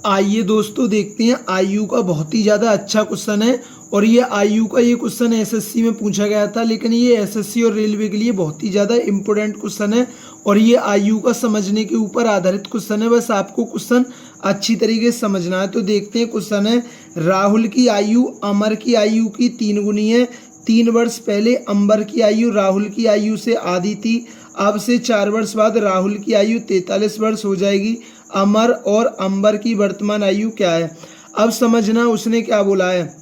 आइए दोस्तों देखते हैं आईयू का बहुत ही ज़्यादा अच्छा क्वेश्चन है। और ये आईयू का ये क्वेश्चन एसएससी में पूछा गया था, लेकिन ये एसएससी और रेलवे के लिए बहुत ही ज़्यादा इम्पोर्टेंट क्वेश्चन है। और ये आईयू का समझने के ऊपर आधारित क्वेश्चन है, बस आपको क्वेश्चन अच्छी तरीके से समझना है। तो देखते हैं क्वेश्चन है, राहुल की आयु अमर की आयु की 3 गुनी है। 3 वर्ष पहले अंबर की आयु राहुल की आयु से आधी थी। अब से 4 वर्ष बाद राहुल की आयु 43 वर्ष हो जाएगी। अमर और अंबर की वर्तमान आयु क्या है? अब समझना उसने क्या बोला है।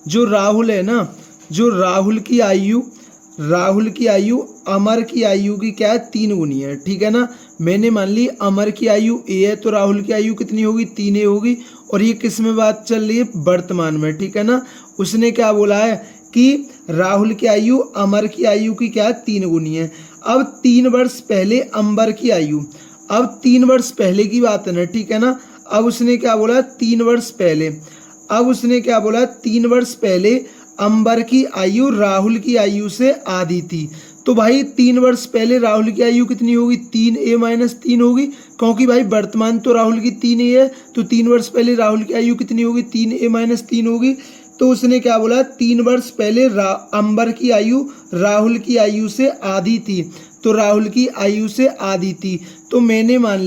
जो राहुल है ना, जो राहुल की आयु अमर की आयु की क्या है? 3 गुनी है, ठीक है ना। मैंने मान ली अमर की आयु ए है, तो राहुल की आयु कितनी होगी? 3 होगी। और ये किस में बात चल रही है? वर्तमान में, ठीक है ना। उसने क्या बोला है कि राहुल की आयु अमर की आयु की क्या है? 3 गुनी है। अब 3 वर्ष पहले अंबर की आयु, अब 3 वर्ष पहले की बात है ना, ठीक है ना। अब उसने क्या बोला? 3 वर्ष पहले, अब उसने क्या बोला? 3 वर्ष पहले अंबर की आयु राहुल की आयु से आधी थी। तो भाई 3 वर्ष पहले राहुल की आयु कितनी होगी? 3a-3 होगी, क्योंकि भाई वर्तमान तो राहुल की 3a है। तो 3 वर्ष पहले राहुल की आयु कितनी होगी? 3a-3 होगी। तो उसने क्या बोला? 3 वर्ष पहले अंबर की आयु राहुल की आयु से आधी थी। तो राहुल की आयु से आधी थी, तो मैंने मान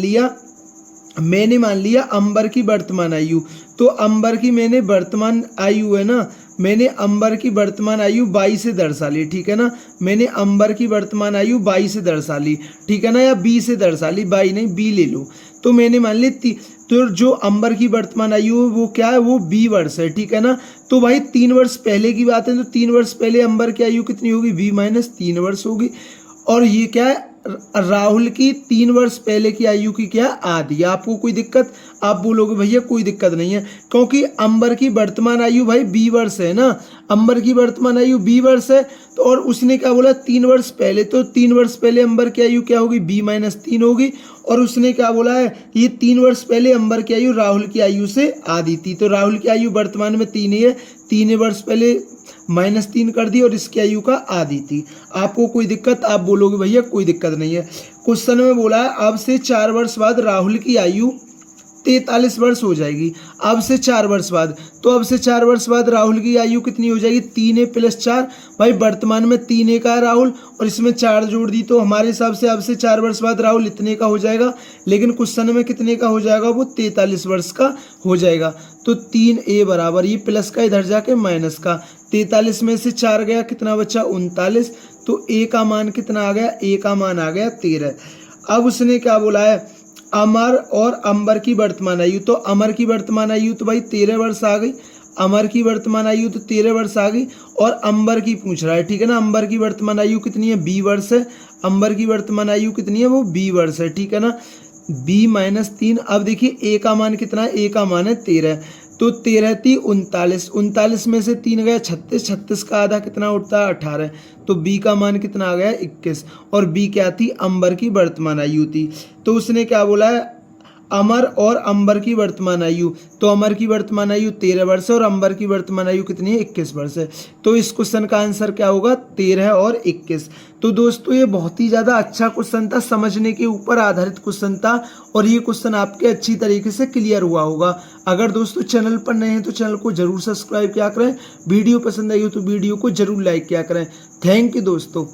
लिया अंबर की वर्तमान आयु। तो अंबर की मैंने वर्तमान आयु है ना, मैंने अंबर की वर्तमान आयु 22 से दर्शा ली, ठीक है ना। मैंने अंबर की वर्तमान आयु 22 से दर्शा ली, ठीक है ना, या 20 से दर्शा ली, 22 नहीं 20 ले लो। तो मैंने मान ली तो जो अंबर की वर्तमान आयु है वो क्या है? वो 20 वर्ष है, ठीक है ना। तो भाई 3 वर्ष पहले की बात है, तो 3 वर्ष पहले अंबर की आयु कितनी होगी? 20-3 वर्ष होगी। और ये क्या है? राहुल की 3 वर्ष पहले की आयु की क्या? आधी। आपको कोई दिक्कत? आप बोलोगे भैया कोई दिक्कत नहीं है, क्योंकि अंबर की वर्तमान आयु भाई 20 वर्ष है ना। अंबर की वर्तमान आयु 20 वर्ष है। तो और उसने क्या बोला? 3 वर्ष पहले, तो 3 वर्ष पहले अंबर की आयु क्या होगी? 20-3 होगी। और उसने क्या बोला है? ये 3 वर्ष पहले अंबर की आयु राहुल की आयु से आधी थी। तो राहुल की आयु वर्तमान में 3 ही है, 3 वर्ष पहले -3 कर दी और इसकी आयु का आधी थी। आपको कोई दिक्कत? आप बोलोगे भैया कोई दिक्कत नहीं है। क्वेश्चन में बोला है अब से 4 वर्ष बाद राहुल की आयु 43 वर्ष हो जाएगी। अब से 4 वर्ष बाद, तो अब से 4 वर्ष बाद राहुल की आयु कितनी हो जाएगी? 3a + 4। भाई वर्तमान में 3a का है राहुल, और इसमें 4 जोड़ दी, तो हमारे हिसाब से अब से 4 वर्ष बाद राहुल इतने का हो जाएगा। लेकिन क्वेश्चन में कितने का हो जाएगा? वो 43 वर्ष का हो जाएगा। तो 3a बराबर, ये प्लस का इधर जाके माइनस का, 43 में से 4 गया, कितना बचा? 39। तो a का मान कितना आ गया? a का मान आ गया 13। अब उसने क्या बोला है? अमर और अंबर की वर्तमान आयु। तो अमर की वर्तमान आयु तो भाई 13 वर्ष आ गई, अमर की वर्तमान आयु तो 13 वर्ष आ गई। और अंबर की पूछ रहा है, ठीक है ना। अंबर की वर्तमान आयु कितनी है? 20 वर्ष है। अंबर की वर्तमान आयु कितनी है? वो 20 वर्ष है, ठीक है ना। 20-3। अब देखिए a का मान कितना है? a का मान है 13। तो 13 × 39, 39 में से 3 गया 36, 36 का आधा कितना उठता है? 18। तो b का मान कितना आ गया? 21। और b क्या थी? अंबर की वर्तमान आयु थी। तो उसने क्या बोला है? अमर और अंबर की वर्तमान आयु। तो अमर की वर्तमान आयु 13 वर्ष है और अंबर की वर्तमान आयु कितनी है? 21 वर्ष है। तो इस क्वेश्चन का आंसर क्या होगा? 13 और 21। तो दोस्तों ये बहुत ही ज़्यादा अच्छा क्वेश्चन था, समझने के ऊपर आधारित क्वेश्चन था, और ये क्वेश्चन आपके अच्छी तरीके से क्लियर हुआ होगा। अगर दोस्तों चैनल पर नए हैं तो चैनल को जरूर सब्सक्राइब किया करें, वीडियो पसंद आई हो तो वीडियो को जरूर लाइक किया करें। थैंक यू दोस्तों।